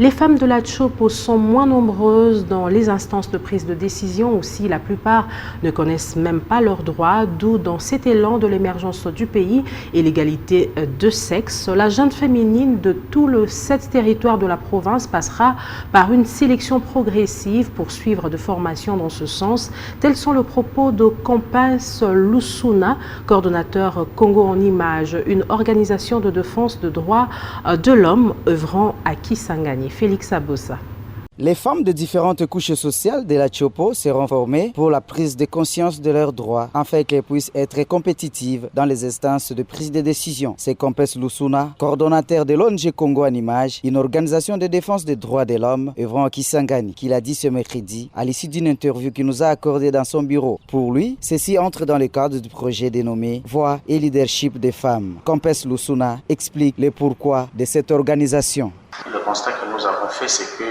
Les femmes de la Tchopo sont moins nombreuses dans les instances de prise de décision. Aussi, la plupart ne connaissent même pas leurs droits, d'où dans cet élan de l'émergence du pays et l'égalité de sexe, la junte féminine de tout le 7 territoires de la province passera par une sélection progressive pour suivre de formations dans ce sens. Tels sont les propos de Campus Lusuna, coordonnateur Congo en Images, une organisation de défense de droits de l'homme œuvrant à Kisangani. Félix Abossa. Les femmes de différentes couches sociales de la Tchopo seront formées pour la prise de conscience de leurs droits, afin qu'elles puissent être compétitives dans les instances de prise de décision. C'est Campus Lusuna, coordonnateur de l'ONG Congo en Images, une organisation de défense des droits de l'homme œuvrant à Kisangani, qui l'a dit ce mercredi à l'issue d'une interview qu'il nous a accordée dans son bureau. Pour lui, ceci entre dans le cadre du projet dénommé Voix et leadership des femmes. Campus Lusuna explique le pourquoi de cette organisation. Le constat que nous avons fait, c'est que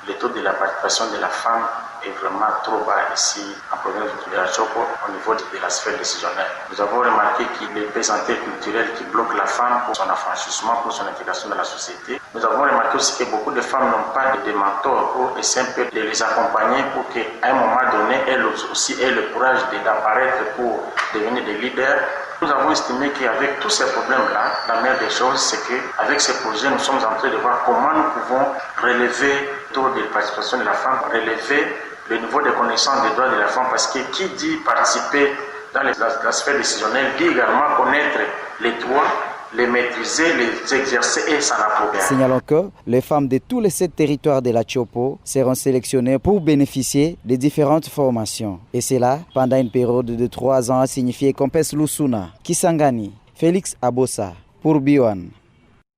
le taux de la participation de la femme est vraiment trop bas ici en province de la Tchopo au niveau de la sphère décisionnelle. Nous avons remarqué qu'il y a des pesanteurs culturels qui bloquent la femme pour son affranchissement, pour son intégration dans la société. Nous avons remarqué aussi que beaucoup de femmes n'ont pas de mentors pour essayer un peu de les accompagner pour qu'à un moment donné, elles aussi aient le courage d'apparaître pour devenir des leaders. Nous avons estimé qu'avec tous ces problèmes-là, la meilleure des choses, c'est qu'avec ces projets, nous sommes en train de voir comment nous pouvons relever le taux de participation de la femme, relever le niveau de connaissance des droits de la femme, parce que qui dit participer dans la sphère décisionnelle dit également connaître les droits, les maîtriser, les exercer et s'en approprier. Signalons que les femmes de tous les 7 territoires de la Tchopo seront sélectionnées pour bénéficier des différentes formations. Et cela pendant une période de 3 ans, a signifié Campus Lusuna. Kisangani, Félix Abossa pour B1.